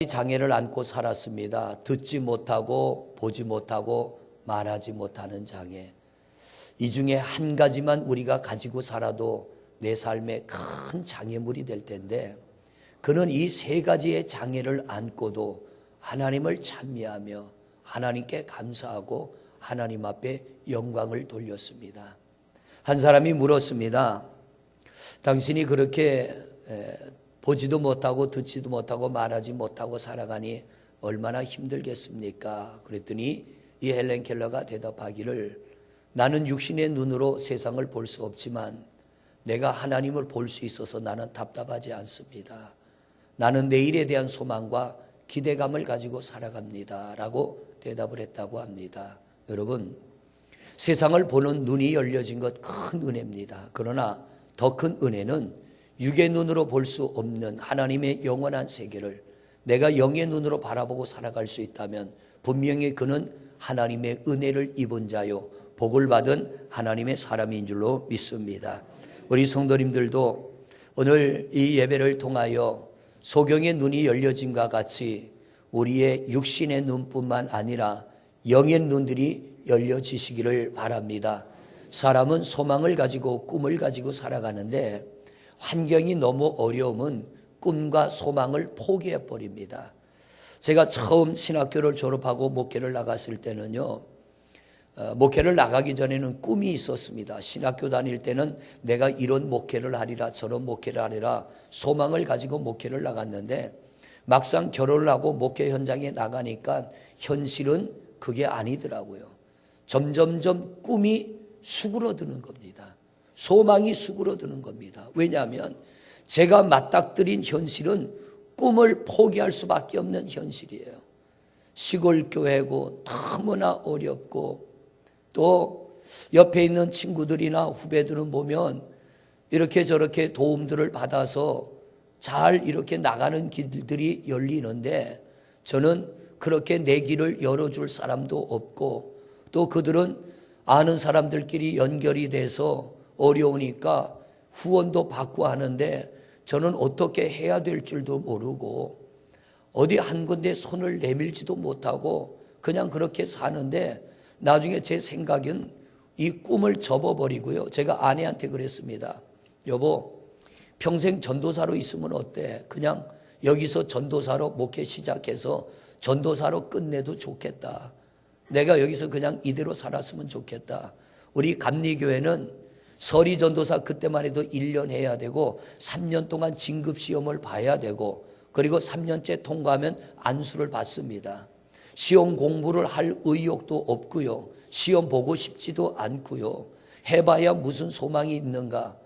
장애를 안고 살았습니다. 듣지 못하고 보지 못하고 말하지 못하는 장애. 이 중에 한 가지만 우리가 가지고 살아도 내 삶에 큰 장애물이 될 텐데, 그는 이 세 가지의 장애를 안고도 하나님을 찬미하며 하나님께 감사하고 하나님 앞에 영광을 돌렸습니다. 한 사람이 물었습니다. 당신이 그렇게 보지도 못하고 듣지도 못하고 말하지 못하고 살아가니 얼마나 힘들겠습니까? 그랬더니 이 헬렌 켈러가 대답하기를, 나는 육신의 눈으로 세상을 볼 수 없지만 내가 하나님을 볼 수 있어서 나는 답답하지 않습니다. 나는 내일에 대한 소망과 기대감을 가지고 살아갑니다 라고 대답을 했다고 합니다. 여러분, 세상을 보는 눈이 열려진 것 큰 은혜입니다. 그러나 더 큰 은혜는 육의 눈으로 볼 수 없는 하나님의 영원한 세계를 내가 영의 눈으로 바라보고 살아갈 수 있다면 분명히 그는 하나님의 은혜를 입은 자요 복을 받은 하나님의 사람인 줄로 믿습니다. 우리 성도님들도 오늘 이 예배를 통하여 소경의 눈이 열려짐과 같이 우리의 육신의 눈뿐만 아니라 영의 눈들이 열려지시기를 바랍니다. 사람은 소망을 가지고 꿈을 가지고 살아가는데 환경이 너무 어려우면 꿈과 소망을 포기해 버립니다. 제가 처음 신학교를 졸업하고 목회를 나갔을 때는요, 목회를 나가기 전에는 꿈이 있었습니다. 신학교 다닐 때는 내가 이런 목회를 하리라 저런 목회를 하리라 소망을 가지고 목회를 나갔는데, 막상 결혼을 하고 목회 현장에 나가니까 현실은 그게 아니더라고요. 점점점 꿈이 수그러드는 겁니다. 소망이 수그러드는 겁니다. 왜냐하면 제가 맞닥뜨린 현실은 꿈을 포기할 수밖에 없는 현실이에요. 시골 교회고 너무나 어렵고, 또 옆에 있는 친구들이나 후배들은 보면 이렇게 저렇게 도움들을 받아서 잘 이렇게 나가는 길들이 열리는데, 저는 그렇게 내 길을 열어줄 사람도 없고, 또 그들은 아는 사람들끼리 연결이 돼서 어려우니까 후원도 받고 하는데 저는 어떻게 해야 될 줄도 모르고 어디 한 군데 손을 내밀지도 못하고 그냥 그렇게 사는데, 나중에 제 생각은 이 꿈을 접어버리고요, 제가 아내한테 그랬습니다. 여보, 평생 전도사로 있으면 어때? 그냥 여기서 전도사로 목회 시작해서 전도사로 끝내도 좋겠다. 내가 여기서 그냥 이대로 살았으면 좋겠다. 우리 감리교회는 서리 전도사 그때만 해도 1년 해야 되고 3년 동안 진급시험을 봐야 되고, 그리고 3년째 통과하면 안수를 받습니다. 시험 공부를 할 의욕도 없고요, 시험 보고 싶지도 않고요, 해봐야 무슨 소망이 있는가.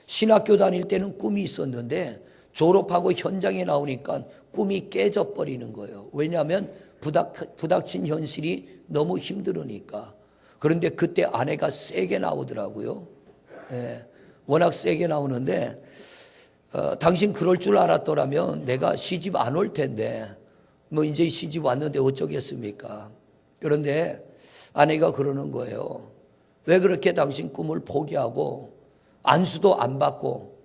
신학교 다닐 때는 꿈이 있었는데 졸업하고 현장에 나오니까 꿈이 깨져버리는 거예요. 왜냐하면 부닥친 현실이 너무 힘들으니까. 그런데 그때 아내가 세게 나오더라고요. 워낙 세게 나오는데, 당신 그럴 줄 알았더라면 내가 시집 안 올 텐데, 뭐 이제 시집 왔는데 어쩌겠습니까? 그런데 아내가 그러는 거예요. 왜 그렇게 당신 꿈을 포기하고 안수도 안 받고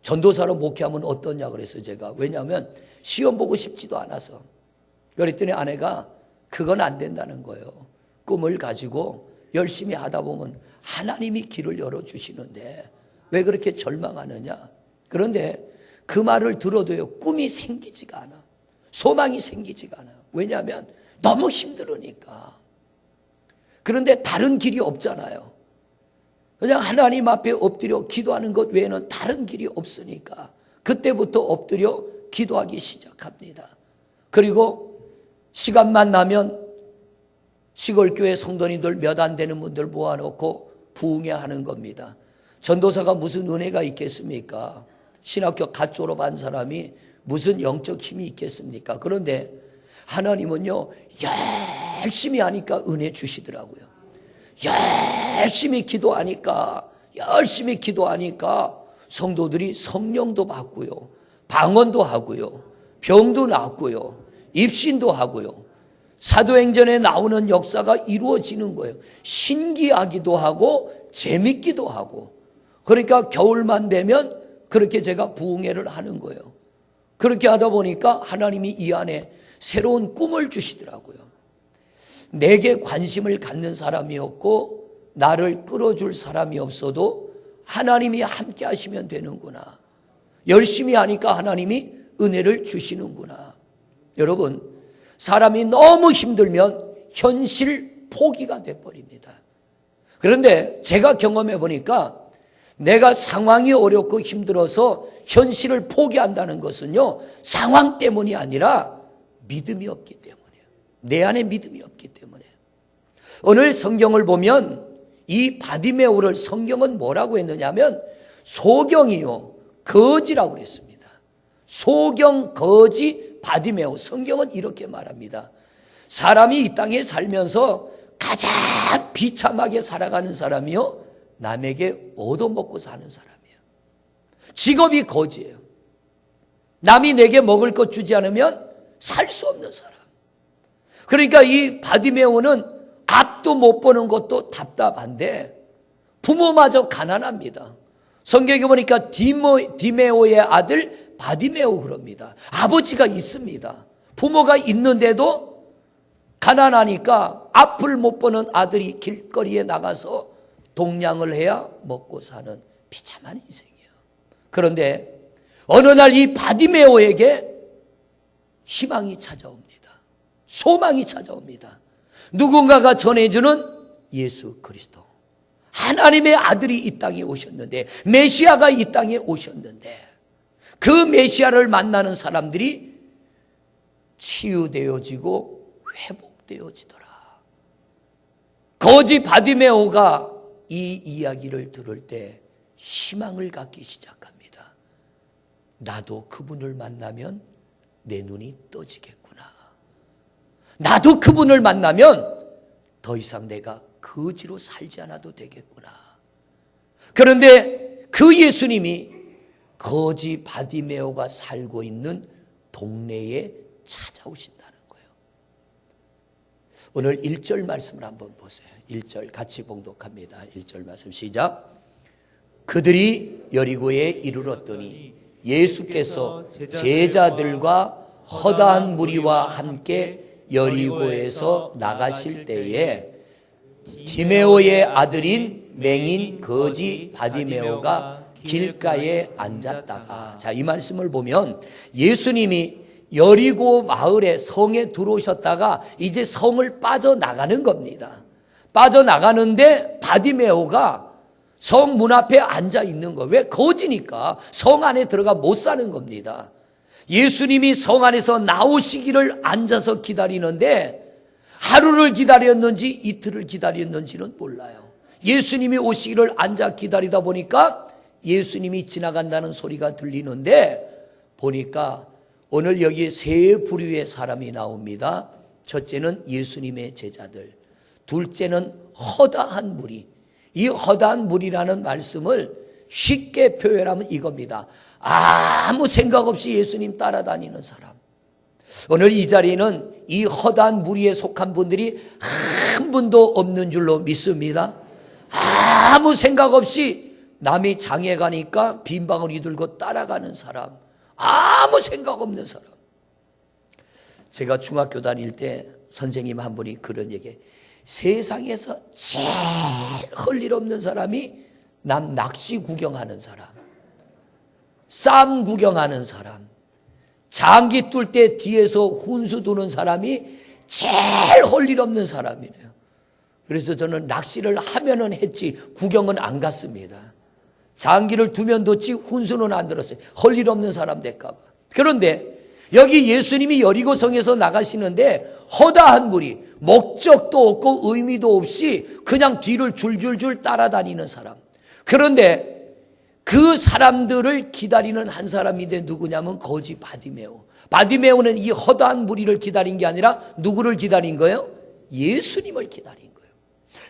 전도사로 목회하면 어떠냐 그랬어요, 제가. 왜냐하면 시험 보고 싶지도 않아서. 그랬더니 아내가 그건 안 된다는 거예요. 꿈을 가지고 열심히 하다 보면 하나님이 길을 열어주시는데 왜 그렇게 절망하느냐. 그런데 그 말을 들어도요, 꿈이 생기지가 않아. 소망이 생기지가 않아요. 왜냐하면 너무 힘들으니까. 그런데 다른 길이 없잖아요. 그냥 하나님 앞에 엎드려 기도하는 것 외에는 다른 길이 없으니까 그때부터 엎드려 기도하기 시작합니다. 그리고 시간만 나면 시골교회 성도님들 몇 안 되는 분들 모아놓고 부흥회 하는 겁니다. 전도사가 무슨 은혜가 있겠습니까? 신학교 갓 졸업한 사람이 무슨 영적 힘이 있겠습니까? 그런데 하나님은요, 열심히 하니까 은혜 주시더라고요. 열심히 기도하니까 성도들이 성령도 받고요, 방언도 하고요, 병도 낫고요, 입신도 하고요, 사도행전에 나오는 역사가 이루어지는 거예요. 신기하기도 하고 재밌기도 하고. 그러니까 겨울만 되면 그렇게 제가 부흥회를 하는 거예요. 그렇게 하다 보니까 하나님이 이 안에 새로운 꿈을 주시더라고요. 내게 관심을 갖는 사람이 없고 나를 끌어줄 사람이 없어도 하나님이 함께 하시면 되는구나. 열심히 하니까 하나님이 은혜를 주시는구나. 여러분, 사람이 너무 힘들면 현실 포기가 돼버립니다. 그런데 제가 경험해 보니까 내가 상황이 어렵고 힘들어서 현실을 포기한다는 것은요, 상황 때문이 아니라 믿음이 없기 때문이에요. 내 안에 믿음이 없기 때문에. 오늘 성경을 보면 이 바디메오를 성경은 뭐라고 했느냐면 소경이요 거지라고 그랬습니다. 소경, 거지, 바디메오. 성경은 이렇게 말합니다. 사람이 이 땅에 살면서 가장 비참하게 살아가는 사람이요, 남에게 얻어먹고 사는 사람이에요. 직업이 거지예요. 남이 내게 먹을 것 주지 않으면 살 수 없는 사람. 그러니까 이 바디메오는 앞도 못 보는 것도 답답한데 부모마저 가난합니다. 성경에 보니까 디메오의 아들 바디메오 그럽니다. 아버지가 있습니다. 부모가 있는데도 가난하니까 앞을 못 보는 아들이 길거리에 나가서 동냥을 해야 먹고 사는 비참한 인생이에요. 그런데 어느 날 이 바디메오에게 희망이 찾아옵니다. 소망이 찾아옵니다. 누군가가 전해주는 예수 그리스도. 하나님의 아들이 이 땅에 오셨는데, 메시아가 이 땅에 오셨는데, 그 메시아를 만나는 사람들이 치유되어지고 회복되어지더라. 거지 바디메오가 이 이야기를 들을 때 희망을 갖기 시작합니다. 나도 그분을 만나면 내 눈이 떠지겠구나. 나도 그분을 만나면 더 이상 내가 거지로 살지 않아도 되겠구나. 그런데 그 예수님이 거지 바디메오가 살고 있는 동네에 찾아오신다는 거예요. 오늘 1절 말씀을 한번 보세요. 1절 같이 봉독합니다. 1절 말씀 시작. 그들이 여리고에 이르렀더니 예수께서 제자들과 허다한 무리와 함께 여리고에서 나가실 때에 디메오의 아들인 맹인 거지 바디메오가 길가에 앉았다가, 자, 이 말씀을 보면 예수님이 여리고 마을에 성에 들어오셨다가 이제 성을 빠져나가는 겁니다. 빠져나가는데 바디메오가 성 문 앞에 앉아 있는 거. 왜? 거지니까 성 안에 들어가 못 사는 겁니다. 예수님이 성 안에서 나오시기를 앉아서 기다리는데 하루를 기다렸는지 이틀을 기다렸는지는 몰라요. 예수님이 오시기를 앉아 기다리다 보니까 예수님이 지나간다는 소리가 들리는데 보니까 오늘 여기 세 부류의 사람이 나옵니다. 첫째는 예수님의 제자들, 둘째는 허다한 무리. 이 허다한 무리라는 말씀을 쉽게 표현하면 이겁니다. 아무 생각 없이 예수님 따라다니는 사람. 오늘 이 자리에는 이 허다한 무리에 속한 분들이 한 분도 없는 줄로 믿습니다. 아무 생각 없이 남이 장에 가니까 빈방울이 들고 따라가는 사람. 아무 생각 없는 사람. 제가 중학교 다닐 때 선생님 한 분이 그런 얘기, 세상에서 제일 할 일 없는 사람이 남 낚시 구경하는 사람, 쌈 구경하는 사람, 장기 뚫 때 뒤에서 훈수 두는 사람이 제일 할 일 없는 사람이네요. 그래서 저는 낚시를 하면은 했지 구경은 안 갔습니다. 장기를 두면 뒀지 훈수는 안 들었어요. 할 일 없는 사람 될까 봐. 그런데 여기 예수님이 여리고성에서 나가시는데 허다한 무리, 목적도 없고 의미도 없이 그냥 뒤를 줄줄줄 따라다니는 사람. 그런데 그 사람들을 기다리는 한 사람인데 누구냐면 거지 바디메오. 바디메오는 이 허다한 무리를 기다린 게 아니라 누구를 기다린 거예요? 예수님을 기다린 거예요.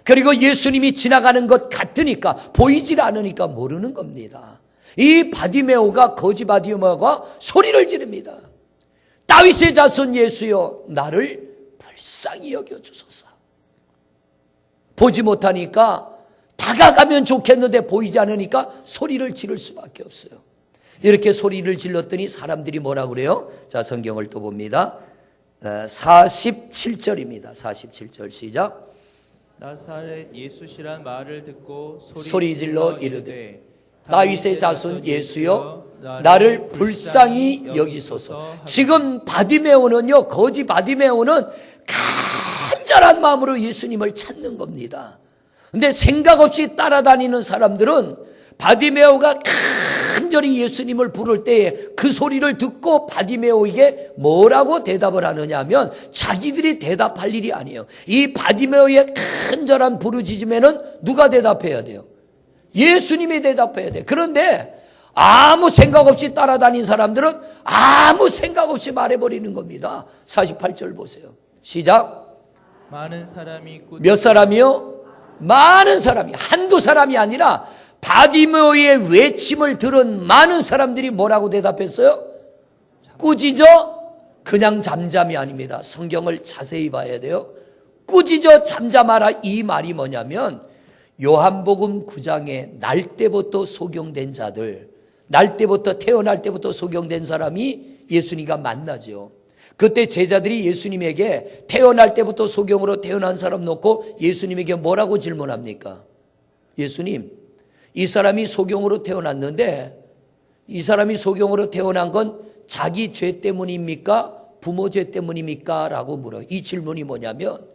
그리고 예수님이 지나가는 것 같으니까, 보이질 않으니까 모르는 겁니다. 이 바디메오가, 거지 바디메오가 소리를 지릅니다. 다윗의 자손 예수여, 나를 불쌍히 여겨주소서. 보지 못하니까 다가가면 좋겠는데 보이지 않으니까 소리를 지를 수밖에 없어요. 이렇게 소리를 질렀더니 사람들이 뭐라고 그래요? 자, 성경을 또 봅니다. 47절입니다. 47절 시작. 나사렛 예수시란 말을 듣고 소리질러 이르되 다윗의 자손 예수여 나를 불쌍히 여기소서. 지금 바디메오는요, 거지 바디메오는 간절한 마음으로 예수님을 찾는 겁니다. 근데 생각 없이 따라다니는 사람들은 바디메오가 간절히 예수님을 부를 때에 그 소리를 듣고 바디메오에게 뭐라고 대답을 하느냐 하면 자기들이 대답할 일이 아니에요. 이 바디메오의 간절한 부르짖음에는 누가 대답해야 돼요? 예수님이 대답해야 돼요. 그런데 아무 생각 없이 따라다닌 사람들은 아무 생각 없이 말해버리는 겁니다. 48절 보세요. 시작. 많은 사람이 몇 사람이요? 많은 사람이, 한두 사람이 아니라 바디메오의 외침을 들은 많은 사람들이 뭐라고 대답했어요? 꾸짖어? 그냥 잠잠이 아닙니다. 성경을 자세히 봐야 돼요. 꾸짖어 잠잠하라, 이 말이 뭐냐면 요한복음 9장에 날 때부터 소경된 자들, 날 때부터, 태어날 때부터 소경된 사람이 예수님과 만나죠. 그때 제자들이 예수님에게 태어날 때부터 소경으로 태어난 사람 놓고 예수님에게 뭐라고 질문합니까? 예수님, 이 사람이 소경으로 태어났는데 이 사람이 소경으로 태어난 건 자기 죄 때문입니까? 부모 죄 때문입니까? 라고 물어요. 이 질문이 뭐냐면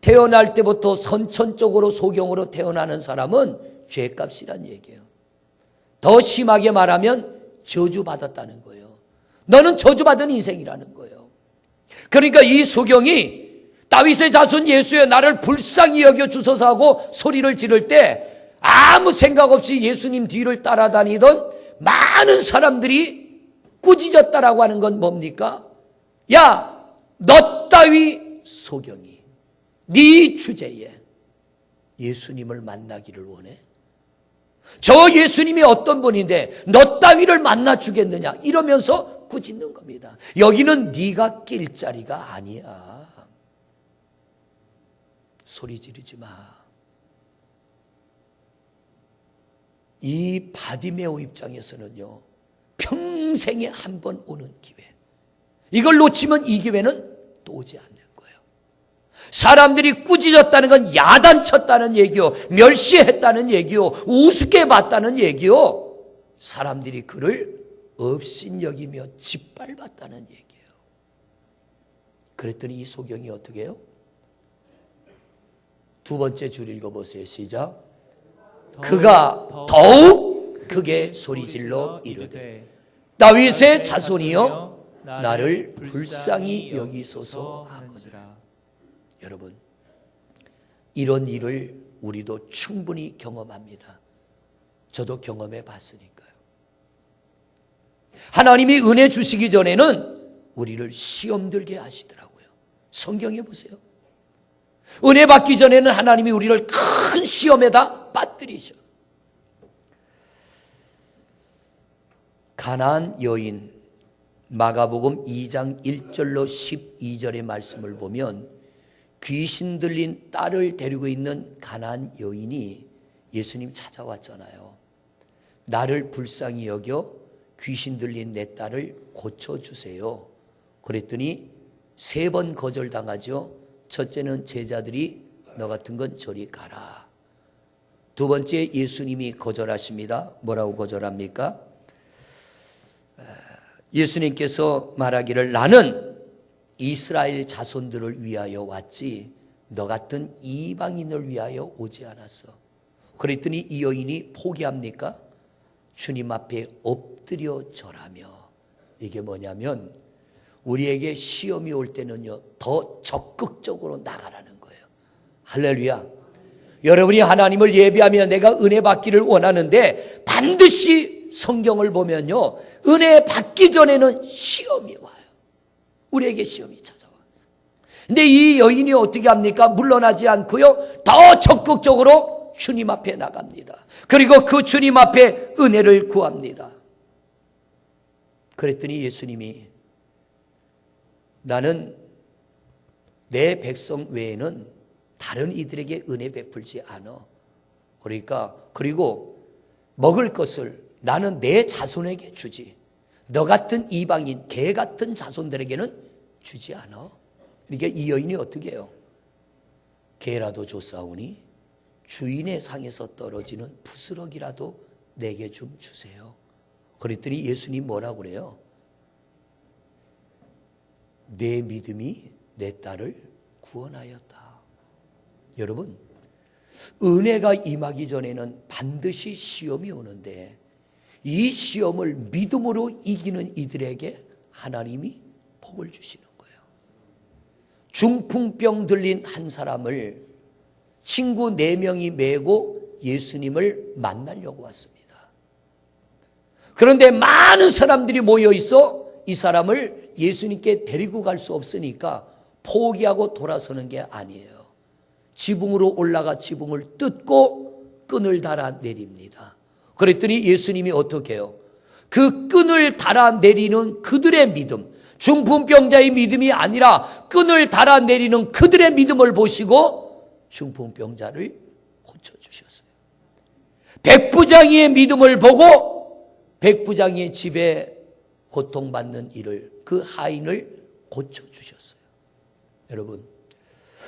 태어날 때부터 선천적으로 소경으로 태어나는 사람은 죄값이란 얘기예요. 더 심하게 말하면 저주받았다는 거예요. 너는 저주받은 인생이라는 거예요. 그러니까 이 소경이 다윗의 자손 예수여 나를 불쌍히 여겨 주소서 하고 소리를 지를 때 아무 생각 없이 예수님 뒤를 따라다니던 많은 사람들이 꾸짖었다라고 하는 건 뭡니까? 야, 너 따위 소경이 네 주제에 예수님을 만나기를 원해? 저 예수님이 어떤 분인데 너 따위를 만나 주겠느냐? 이러면서 꾸짖는 겁니다. 여기는 네가 낄 자리가 아니야. 소리 지르지 마. 이 바디메오 입장에서는요, 평생에 한 번 오는 기회, 이걸 놓치면 이 기회는 또 오지 않는 거예요. 사람들이 꾸짖었다는 건 야단쳤다는 얘기요, 멸시했다는 얘기요, 우습게 봤다는 얘기요, 사람들이 그를 업신여기며 짓밟았다는 얘기예요. 그랬더니 이 소경이 어떻게 해요? 두 번째 줄 읽어보세요. 시작. 그가 더욱 크게 소리질러 이르되 다윗의 자손이여 나를 불쌍히 여기소서 하거니와. 여러분, 이런 일을 우리도 충분히 경험합니다. 저도 경험해 봤으니까요. 하나님이 은혜 주시기 전에는 우리를 시험 들게 하시더라고요. 성경에 보세요. 은혜 받기 전에는 하나님이 우리를 큰 시험에다 빠뜨리셔. 가나안 여인, 마가복음 2장 1절로 12절의 말씀을 보면 귀신 들린 딸을 데리고 있는 가나안 여인이 예수님 찾아왔잖아요. 나를 불쌍히 여겨 귀신 들린 내 딸을 고쳐주세요. 그랬더니 3번 거절당하죠. 첫째는 제자들이 너 같은 건 저리 가라. 두 번째 예수님이 거절하십니다. 뭐라고 거절합니까? 예수님께서 말하기를 나는 이스라엘 자손들을 위하여 왔지 너 같은 이방인을 위하여 오지 않았어. 그랬더니 이 여인이 포기합니까? 주님 앞에 엎드려 절하며. 이게 뭐냐면 우리에게 시험이 올 때는요, 더 적극적으로 나가라는 거예요. 할렐루야. 여러분이 하나님을 예배하며 내가 은혜 받기를 원하는데 반드시 성경을 보면요, 은혜 받기 전에는 시험이 와요. 우리에게 시험이 찾아와요. 근데 이 여인이 어떻게 합니까? 물러나지 않고요, 더 적극적으로 주님 앞에 나갑니다. 그리고 그 주님 앞에 은혜를 구합니다. 그랬더니 예수님이 나는 내 백성 외에는 다른 이들에게 은혜 베풀지 않아. 그러니까 그리고 먹을 것을 나는 내 자손에게 주지 너 같은 이방인 개 같은 자손들에게는 주지 않아. 그러니까 이 여인이 어떻게 해요? 개라도 줬사오니 주인의 상에서 떨어지는 부스럭이라도 내게 좀 주세요. 그랬더니 예수님 뭐라고 그래요? 내 믿음이 내 딸을 구원하였다. 여러분, 은혜가 임하기 전에는 반드시 시험이 오는데 이 시험을 믿음으로 이기는 이들에게 하나님이 복을 주시는 거예요. 중풍병 들린 한 사람을 친구 4명이 메고 예수님을 만나려고 왔습니다. 그런데 많은 사람들이 모여 있어 이 사람을 예수님께 데리고 갈 수 없으니까 포기하고 돌아서는 게 아니에요. 지붕으로 올라가 지붕을 뜯고 끈을 달아 내립니다. 그랬더니 예수님이 어떻게 해요? 그 끈을 달아 내리는 그들의 믿음, 중풍병자의 믿음이 아니라 끈을 달아 내리는 그들의 믿음을 보시고 중풍병자를 고쳐주셨어요. 백부장이의 믿음을 보고 백부장이의 집에 고통받는 일을, 그 하인을 고쳐주셨어요. 여러분,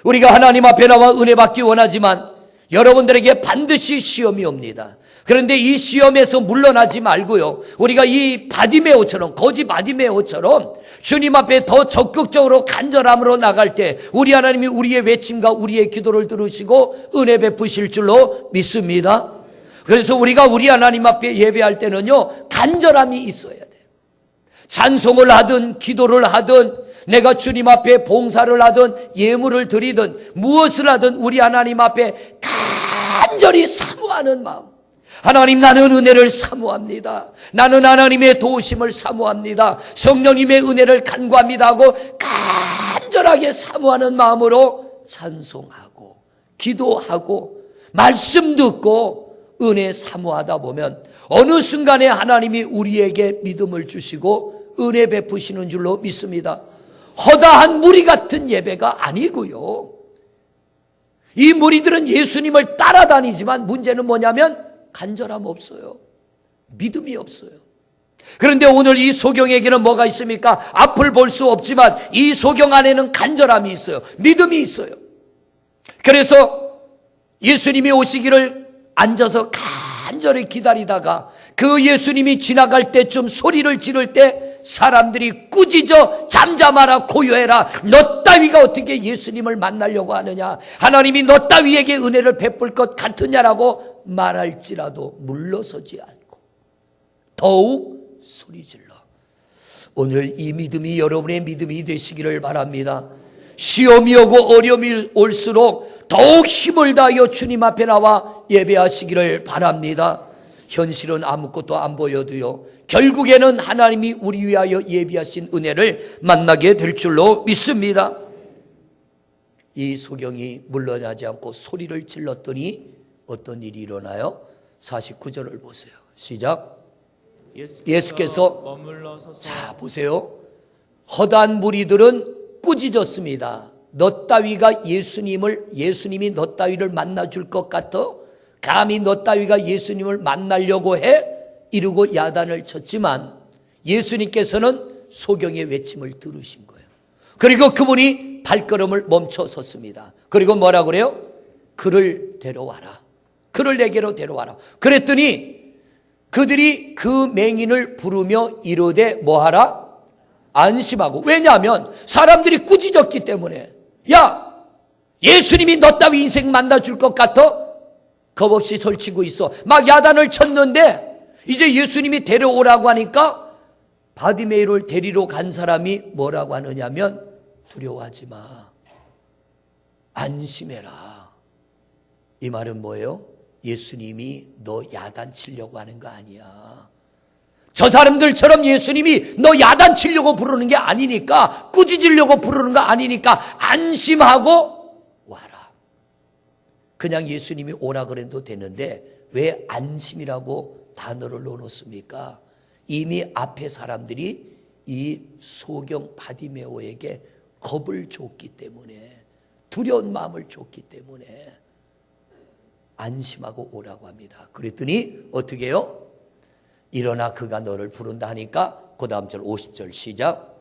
우리가 하나님 앞에 나와 은혜 받기 원하지만 여러분들에게 반드시 시험이 옵니다. 그런데 이 시험에서 물러나지 말고요, 우리가 이 바디메오처럼, 거지 바디메오처럼 주님 앞에 더 적극적으로 간절함으로 나갈 때 우리 하나님이 우리의 외침과 우리의 기도를 들으시고 은혜 베푸실 줄로 믿습니다. 그래서 우리가 우리 하나님 앞에 예배할 때는요, 간절함이 있어야 돼요. 찬송을 하든 기도를 하든 내가 주님 앞에 봉사를 하든 예물을 드리든 무엇을 하든 우리 하나님 앞에 간절히 사모하는 마음. 하나님, 나는 은혜를 사모합니다. 나는 하나님의 도우심을 사모합니다. 성령님의 은혜를 간구합니다 하고 간절하게 사모하는 마음으로 찬송하고 기도하고 말씀 듣고 은혜 사모하다 보면 어느 순간에 하나님이 우리에게 믿음을 주시고 은혜 베푸시는 줄로 믿습니다. 허다한 무리 같은 예배가 아니고요, 이 무리들은 예수님을 따라다니지만 문제는 뭐냐면 간절함 없어요. 믿음이 없어요. 그런데 오늘 이 소경에게는 뭐가 있습니까? 앞을 볼 수 없지만 이 소경 안에는 간절함이 있어요. 믿음이 있어요. 그래서 예수님이 오시기를 앉아서 간절히 기다리다가 그 예수님이 지나갈 때쯤 소리를 지를 때 사람들이 꾸짖어 잠잠하라, 고요해라. 너 따위가 어떻게 예수님을 만나려고 하느냐? 하나님이 너 따위에게 은혜를 베풀 것 같으냐라고 말할지라도 물러서지 않고 더욱 소리질러. 오늘 이 믿음이 여러분의 믿음이 되시기를 바랍니다. 시험이 오고 어려움이 올수록 더욱 힘을 다하여 주님 앞에 나와 예배하시기를 바랍니다. 현실은 아무것도 안 보여도요, 결국에는 하나님이 우리 위하여 예비하신 은혜를 만나게 될 줄로 믿습니다. 이 소경이 물러나지 않고 소리를 질렀더니 어떤 일이 일어나요? 49절을 보세요. 시작. 예수께서 머물러 서서. 자, 보세요. 허다한 무리들은 꾸짖었습니다. 너 따위가 예수님이 너 따위를 만나줄 것 같아? 감히 너 따위가 예수님을 만나려고 해? 이러고 야단을 쳤지만 예수님께서는 소경의 외침을 들으신 거예요. 그리고 그분이 발걸음을 멈춰 섰습니다. 그리고 뭐라 그래요? 그를 데려와라. 그를 내게로 데려와라. 그랬더니 그들이 그 맹인을 부르며 이르되 뭐하라? 안심하고. 왜냐하면 사람들이 꾸짖었기 때문에. 야, 예수님이 너 따위 인생 만나줄 것 같아? 겁없이 설치고 있어. 막 야단을 쳤는데 이제 예수님이 데려오라고 하니까 바디메이를 데리러 간 사람이 뭐라고 하느냐면 두려워하지 마. 안심해라. 이 말은 뭐예요? 예수님이 너 야단 치려고 하는 거 아니야. 저 사람들처럼 예수님이 너 야단 치려고 부르는 게 아니니까, 꾸짖으려고 부르는 거 아니니까 안심하고 와라. 그냥 예수님이 오라 그래도 되는데 왜 안심이라고 단어를 넣어놓습니까? 이미 앞에 사람들이 이 소경 바디메오에게 겁을 줬기 때문에, 두려운 마음을 줬기 때문에 안심하고 오라고 합니다. 그랬더니 어떻게 해요? 일어나 그가 너를 부른다 하니까 그 다음 절 50절 시작.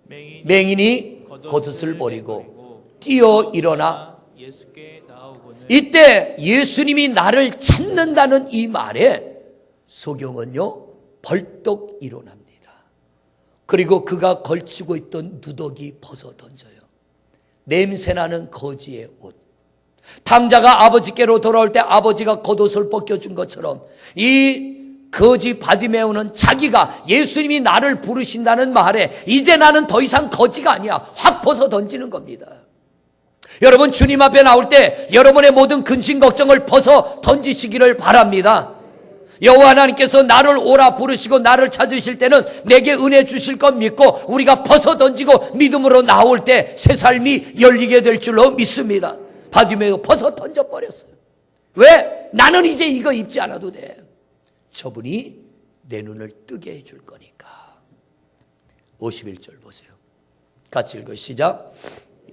맹인이 겉옷을 버리고 뛰어 일어나 예수께 나오고는 이때 예수님이 나를 찾는다는 이 말에 소경은요 벌떡 일어납니다. 그리고 그가 걸치고 있던 누더기 벗어 던져요. 냄새나는 거지의 옷. 탕자가 아버지께로 돌아올 때 아버지가 겉옷을 벗겨준 것처럼 이 거지 바디메오는 자기가 예수님이 나를 부르신다는 말에 이제 나는 더 이상 거지가 아니야. 확 벗어 던지는 겁니다. 여러분 주님 앞에 나올 때 여러분의 모든 근심 걱정을 벗어 던지시기를 바랍니다. 여호와 하나님께서 나를 오라 부르시고 나를 찾으실 때는 내게 은혜 주실 것 믿고 우리가 벗어 던지고 믿음으로 나올 때 새 삶이 열리게 될 줄로 믿습니다. 바디메오 벗어 던져버렸어요. 왜? 나는 이제 이거 입지 않아도 돼. 저분이 내 눈을 뜨게 해줄 거니까. 51절 보세요. 같이 읽어 시작.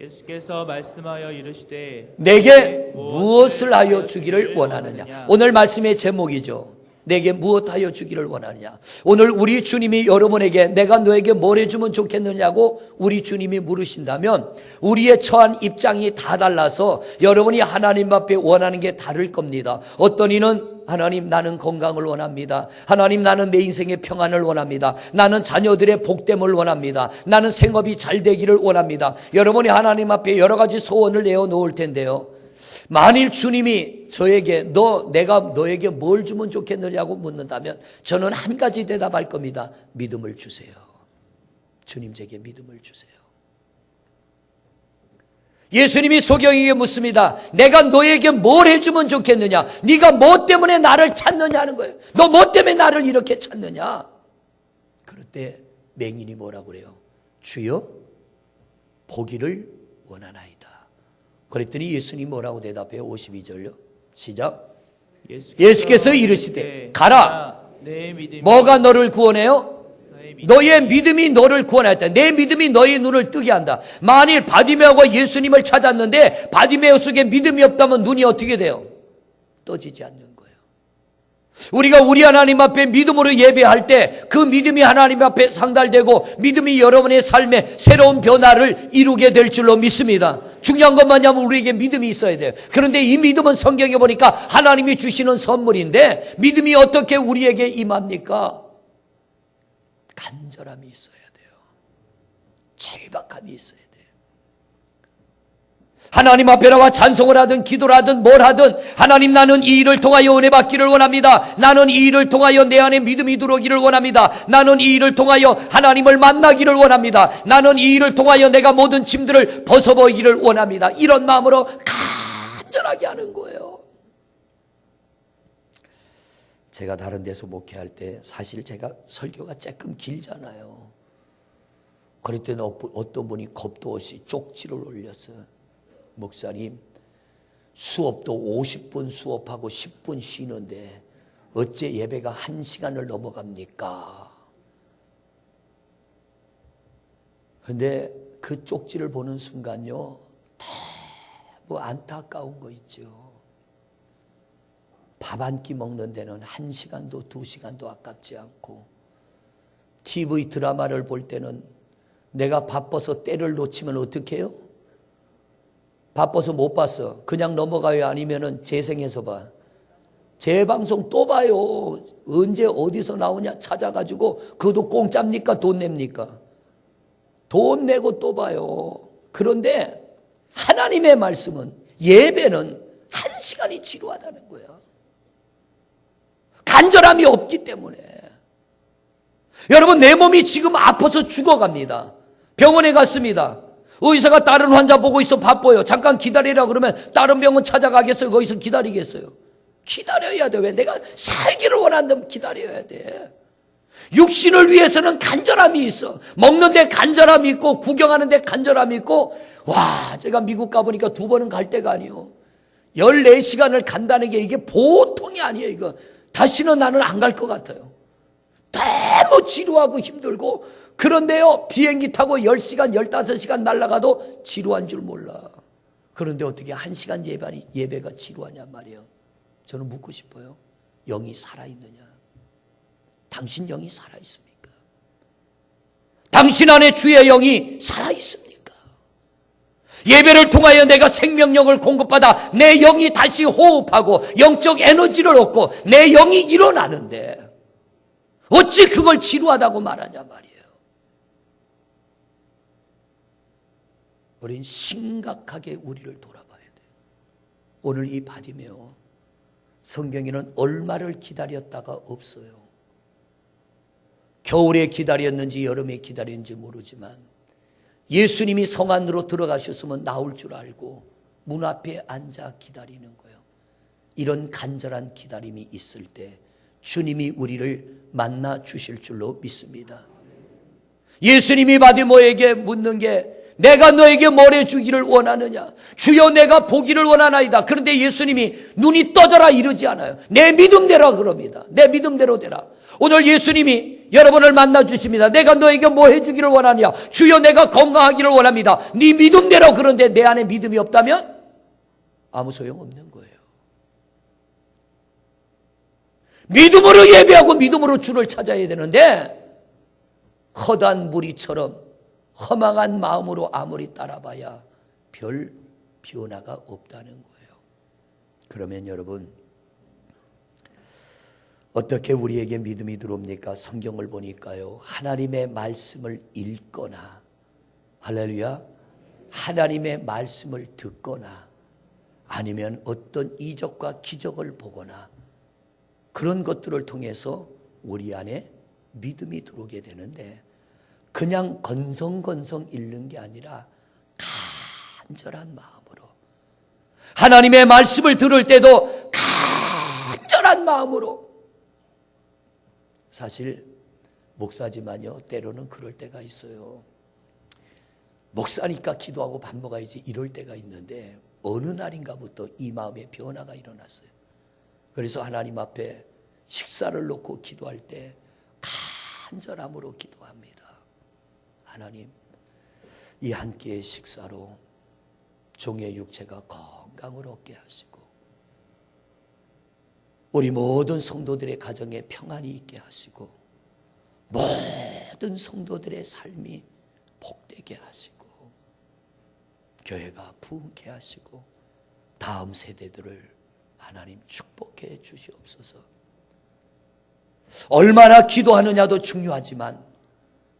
예수께서 말씀하여 이르시되 내게 무엇을 하여 주기를 원하느냐. 오늘 말씀의 제목이죠. 내게 무엇하여 주기를 원하느냐. 오늘 우리 주님이 여러분에게 내가 너에게 뭘 해주면 좋겠느냐고 우리 주님이 물으신다면 우리의 처한 입장이 다 달라서 여러분이 하나님 앞에 원하는 게 다를 겁니다. 어떤 이는 하나님 나는 건강을 원합니다. 하나님 나는 내 인생의 평안을 원합니다. 나는 자녀들의 복됨을 원합니다. 나는 생업이 잘 되기를 원합니다. 여러분이 하나님 앞에 여러 가지 소원을 내어놓을 텐데요. 만일 주님이 저에게 내가 너에게 뭘 주면 좋겠느냐고 묻는다면 저는 한 가지 대답할 겁니다. 믿음을 주세요. 주님 제게 믿음을 주세요. 예수님이 소경에게 묻습니다. 내가 너에게 뭘 해주면 좋겠느냐? 네가 뭐 때문에 나를 찾느냐 하는 거예요. 너 뭐 때문에 나를 이렇게 찾느냐? 그럴 때 맹인이 뭐라고 그래요? 주여 보기를 원하나이다. 그랬더니 예수님이 뭐라고 대답해요? 52절요. 시작. 예수께서 이르시되 가라. 뭐가 너를 구원해요? 너의 믿음이 너를 구원하였다. 내 믿음이 너의 눈을 뜨게 한다. 만일 바디메오가 예수님을 찾았는데 바디메오 속에 믿음이 없다면 눈이 어떻게 돼요? 떠지지 않는 거예요. 우리가 우리 하나님 앞에 믿음으로 예배할 때 그 믿음이 하나님 앞에 상달되고 믿음이 여러분의 삶에 새로운 변화를 이루게 될 줄로 믿습니다. 중요한 건 뭐냐면 우리에게 믿음이 있어야 돼요. 그런데 이 믿음은 성경에 보니까 하나님이 주시는 선물인데 믿음이 어떻게 우리에게 임합니까? 간절함이 있어야 돼요. 절박함이 있어야 돼요. 하나님 앞에 나와 찬송을 하든 기도를 하든 뭘 하든 하나님 나는 이 일을 통하여 은혜 받기를 원합니다. 나는 이 일을 통하여 내 안에 믿음이 들어오기를 원합니다. 나는 이 일을 통하여 하나님을 만나기를 원합니다. 나는 이 일을 통하여 내가 모든 짐들을 벗어버리기를 원합니다. 이런 마음으로 간절하게 하는 거예요. 제가 다른 데서 목회할 때 사실 제가 설교가 조금 길잖아요. 그럴 때는 어떤 분이 겁도 없이 쪽지를 올렸어요. 목사님, 수업도 50분 수업하고 10분 쉬는데 어째 예배가 1시간을 넘어갑니까? 그런데 그 쪽지를 보는 순간요, 뭐 안타까운 거 있죠. 밥 한 끼 먹는 데는 1시간도 2시간도 아깝지 않고 TV 드라마를 볼 때는 내가 바빠서 때를 놓치면 어떻게 해요? 바빠서 못 봤어. 그냥 넘어가요? 아니면은 재생해서 봐. 재방송 또 봐요. 언제 어디서 나오냐 찾아가지고 그것도 공짜입니까? 돈 냅니까? 돈 내고 또 봐요. 그런데 하나님의 말씀은 예배는 1시간이 지루하다는 거예요. 간절함이 없기 때문에. 여러분 내 몸이 지금 아파서 죽어갑니다. 병원에 갔습니다. 의사가 다른 환자 보고 있어 바빠요. 잠깐 기다리라 그러면 다른 병원 찾아가겠어요? 거기서 기다리겠어요? 기다려야 돼. 왜? 내가 살기를 원한다면 기다려야 돼. 육신을 위해서는 간절함이 있어. 먹는데 간절함이 있고 구경하는데 간절함이 있고 와 제가 미국 가보니까 2번은 갈 데가 아니에요. 14시간을 간다는 게 이게 보통이 아니에요. 이거 다시는 나는 안 갈 것 같아요. 너무 지루하고 힘들고 그런데요 비행기 타고 10시간 15시간 날아가도 지루한 줄 몰라. 그런데 어떻게 1시간 예배가 지루하냔 말이에요. 저는 묻고 싶어요. 영이 살아있느냐? 당신 영이 살아있습니까? 당신 안에 주의 영이 살아있습니까? 예배를 통하여 내가 생명력을 공급받아 내 영이 다시 호흡하고 영적 에너지를 얻고 내 영이 일어나는데 어찌 그걸 지루하다고 말하냐 말이에요. 우린 심각하게 우리를 돌아봐야 돼요. 오늘 이 바디메오 성경에는 얼마를 기다렸다가 없어요. 겨울에 기다렸는지 여름에 기다렸는지 모르지만 예수님이 성 안으로 들어가셨으면 나올 줄 알고 문 앞에 앉아 기다리는 거예요. 이런 간절한 기다림이 있을 때 주님이 우리를 만나 주실 줄로 믿습니다. 예수님이 바디메오에게 묻는 게 내가 너에게 뭘 해주기를 원하느냐? 주여 내가 보기를 원하나이다. 그런데 예수님이 눈이 떠져라 이러지 않아요. 내 믿음대로 그럽니다. 내 믿음대로 되라. 오늘 예수님이 여러분을 만나 주십니다. 내가 너에게 뭐 해주기를 원하냐? 주여 내가 건강하기를 원합니다. 네 믿음대로. 그런데 내 안에 믿음이 없다면 아무 소용없는 거예요. 믿음으로 예배하고 믿음으로 주를 찾아야 되는데 허다한 무리처럼 허망한 마음으로 아무리 따라봐야 별 변화가 없다는 거예요. 그러면 여러분 어떻게 우리에게 믿음이 들어옵니까? 성경을 보니까요, 하나님의 말씀을 읽거나, 할렐루야, 하나님의 말씀을 듣거나, 아니면 어떤 이적과 기적을 보거나, 그런 것들을 통해서 우리 안에 믿음이 들어오게 되는데, 그냥 건성건성 읽는 게 아니라 간절한 마음으로, 하나님의 말씀을 들을 때도 간절한 마음으로. 사실 목사지만요, 때로는 그럴 때가 있어요. 목사니까 기도하고 밥 먹어야지 이럴 때가 있는데 어느 날인가부터 이 마음에 변화가 일어났어요. 그래서 하나님 앞에 식사를 놓고 기도할 때 간절함으로 기도합니다. 하나님, 이 한 끼의 식사로 종의 육체가 건강을 얻게 하시고 우리 모든 성도들의 가정에 평안이 있게 하시고 모든 성도들의 삶이 복되게 하시고 교회가 부흥케 하시고 다음 세대들을 하나님 축복해 주시옵소서. 얼마나 기도하느냐도 중요하지만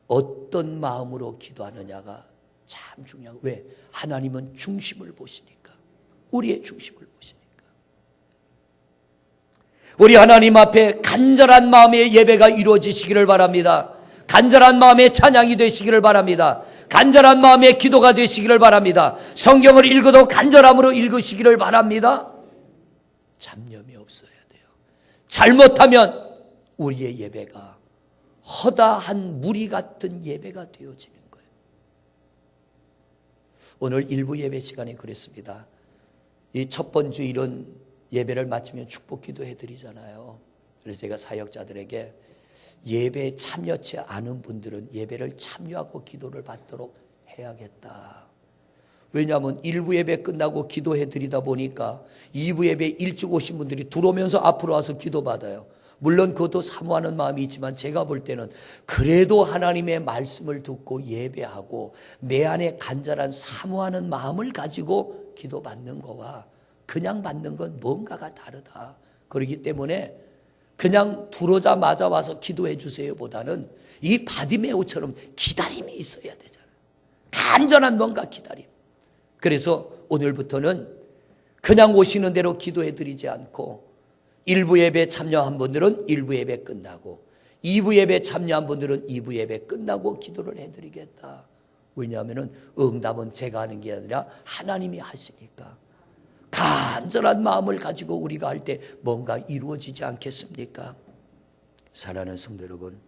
어떤 마음으로 기도하느냐가 참 중요하고, 왜? 하나님은 중심을 보시니까, 우리의 중심을 보시니까. 우리 하나님 앞에 간절한 마음의 예배가 이루어지시기를 바랍니다. 간절한 마음의 찬양이 되시기를 바랍니다. 간절한 마음의 기도가 되시기를 바랍니다. 성경을 읽어도 간절함으로 읽으시기를 바랍니다. 잡념이 없어야 돼요. 잘못하면 우리의 예배가 허다한 무리 같은 예배가 되어지는 거예요. 오늘 일부 예배 시간에 그랬습니다. 이 첫 번 주일은 예배를 마치면 축복 기도해 드리잖아요. 그래서 제가 사역자들에게 예배에 참여치 않은 분들은 예배를 참여하고 기도를 받도록 해야겠다. 왜냐하면 1부 예배 끝나고 기도해 드리다 보니까 2부 예배 일찍 오신 분들이 들어오면서 앞으로 와서 기도 받아요. 물론 그것도 사모하는 마음이 있지만 제가 볼 때는 그래도 하나님의 말씀을 듣고 예배하고 내 안에 간절한 사모하는 마음을 가지고 기도 받는 거와 그냥 받는 건 뭔가가 다르다. 그렇기 때문에 그냥 들어오자마자 와서 기도해 주세요 보다는 이 바디메오처럼 기다림이 있어야 되잖아요. 간절한 뭔가 기다림. 그래서 오늘부터는 그냥 오시는 대로 기도해 드리지 않고 1부 예배 참여한 분들은 1부 예배 끝나고 2부 예배 참여한 분들은 2부 예배 끝나고 기도를 해드리겠다. 왜냐하면 응답은 제가 하는 게 아니라 하나님이 하시니까. 간절한 마음을 가지고 우리가 할 때 뭔가 이루어지지 않겠습니까? 사랑하는 성도 여러분,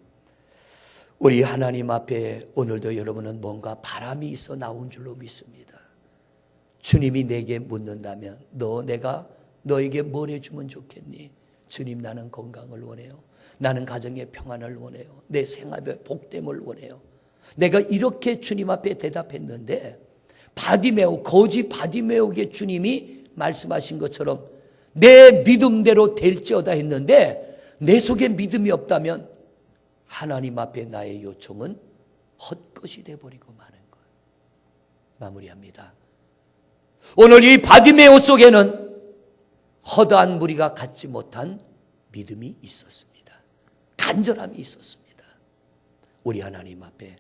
우리 하나님 앞에 오늘도 여러분은 뭔가 바람이 있어 나온 줄로 믿습니다. 주님이 내게 묻는다면 내가 너에게 뭘 해주면 좋겠니? 주님, 나는 건강을 원해요. 나는 가정의 평안을 원해요. 내 생활의 복됨을 원해요. 내가 이렇게 주님 앞에 대답했는데 바디메오, 거지 바디메오에게 주님이 말씀하신 것처럼 내 믿음대로 될지어다 했는데 내 속에 믿음이 없다면 하나님 앞에 나의 요청은 헛것이 돼버리고 마는 것. 마무리합니다. 오늘 이 바디메오 속에는 허다한 무리가 갖지 못한 믿음이 있었습니다. 간절함이 있었습니다. 우리 하나님 앞에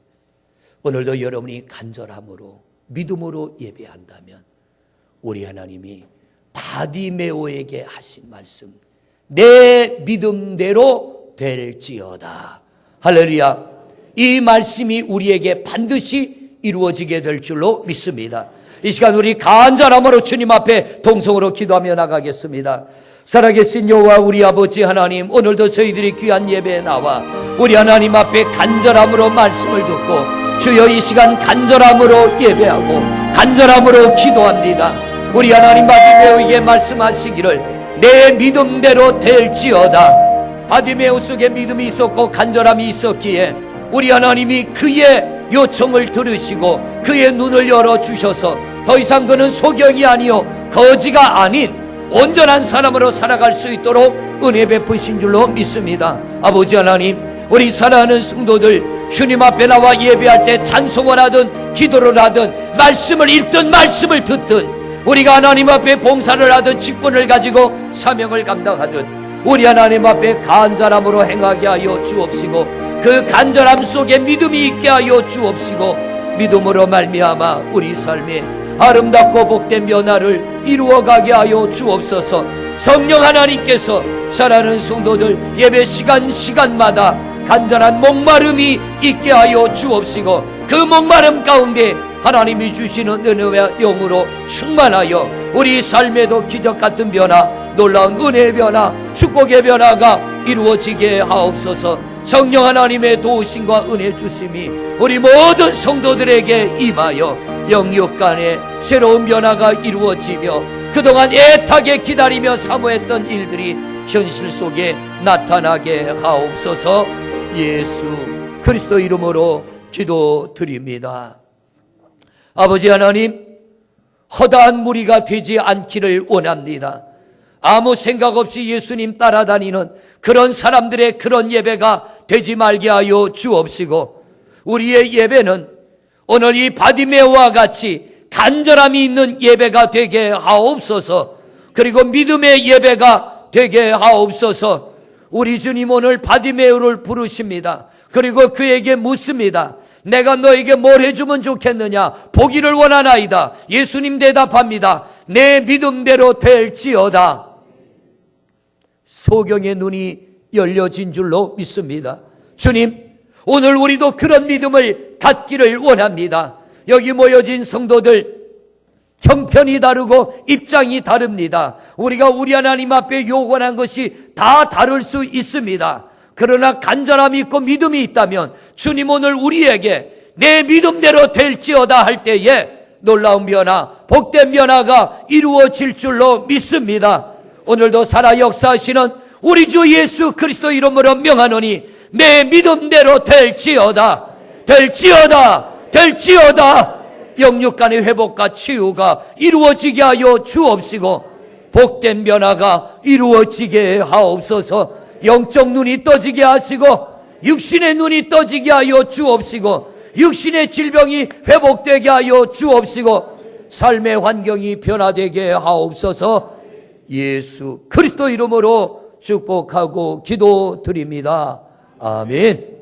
오늘도 여러분이 간절함으로 믿음으로 예배한다면 우리 하나님이 바디메오에게 하신 말씀, 내 믿음대로 될지어다. 할렐루야. 이 말씀이 우리에게 반드시 이루어지게 될 줄로 믿습니다. 이 시간 우리 간절함으로 주님 앞에 동성으로 기도하며 나가겠습니다. 살아계신 여호와 우리 아버지 하나님, 오늘도 저희들이 귀한 예배에 나와 우리 하나님 앞에 간절함으로 말씀을 듣고 주여 이 시간 간절함으로 예배하고 간절함으로 기도합니다. 우리 하나님 바디메오에게 말씀하시기를 내 믿음대로 될지어다. 바디메오 속에 믿음이 있었고 간절함이 있었기에 우리 하나님이 그의 요청을 들으시고 그의 눈을 열어주셔서 더 이상 그는 소경이 아니요 거지가 아닌 온전한 사람으로 살아갈 수 있도록 은혜 베푸신 줄로 믿습니다. 아버지 하나님, 우리 사랑하는 성도들 주님 앞에 나와 예배할 때 찬송을 하든 기도를 하든 말씀을 읽든 말씀을 듣든 우리가 하나님 앞에 봉사를 하든 직분을 가지고 사명을 감당하든 우리 하나님 앞에 간절함으로 행하게 하여 주옵시고 그 간절함 속에 믿음이 있게 하여 주옵시고 믿음으로 말미암아 우리 삶에 아름답고 복된 변화를 이루어가게 하여 주옵소서. 성령 하나님께서 사랑하는 성도들 예배 시간마다 간절한 목마름이 있게 하여 주옵시고 그 목마름 가운데 하나님이 주시는 은혜와 영으로 충만하여 우리 삶에도 기적같은 변화, 놀라운 은혜의 변화, 축복의 변화가 이루어지게 하옵소서. 성령 하나님의 도우심과 은혜 주심이 우리 모든 성도들에게 임하여 영육 간에 새로운 변화가 이루어지며 그동안 애타게 기다리며 사모했던 일들이 현실 속에 나타나게 하옵소서. 예수 그리스도 이름으로 기도드립니다. 아버지 하나님, 허다한 무리가 되지 않기를 원합니다. 아무 생각 없이 예수님 따라다니는 그런 사람들의 그런 예배가 되지 말게 하여 주옵시고 우리의 예배는 오늘 이 바디메오와 같이 간절함이 있는 예배가 되게 하옵소서. 그리고 믿음의 예배가 되게 하옵소서. 우리 주님 오늘 바디메오를 부르십니다. 그리고 그에게 묻습니다. 내가 너에게 뭘 해주면 좋겠느냐? 보기를 원하나이다. 예수님 대답합니다. 내 믿음대로 될지어다. 소경의 눈이 열려진 줄로 믿습니다. 주님, 오늘 우리도 그런 믿음을 갖기를 원합니다. 여기 모여진 성도들 형편이 다르고 입장이 다릅니다. 우리가 우리 하나님 앞에 요구하는 것이 다 다를 수 있습니다. 그러나 간절함이 있고 믿음이 있다면 주님 오늘 우리에게 내 믿음대로 될지어다 할 때에 놀라운 변화, 복된 변화가 이루어질 줄로 믿습니다. 오늘도 살아 역사하시는 우리 주 예수 그리스도 이름으로 명하노니 내 믿음대로 될지어다. 될지어다. 될지어다. 영육 간의 회복과 치유가 이루어지게 하여 주옵시고 복된 변화가 이루어지게 하옵소서. 영적 눈이 떠지게 하시고 육신의 눈이 떠지게 하여 주옵시고 육신의 질병이 회복되게 하여 주옵시고 삶의 환경이 변화되게 하옵소서. 예수 그리스도 이름으로 축복하고 기도드립니다. 아멘.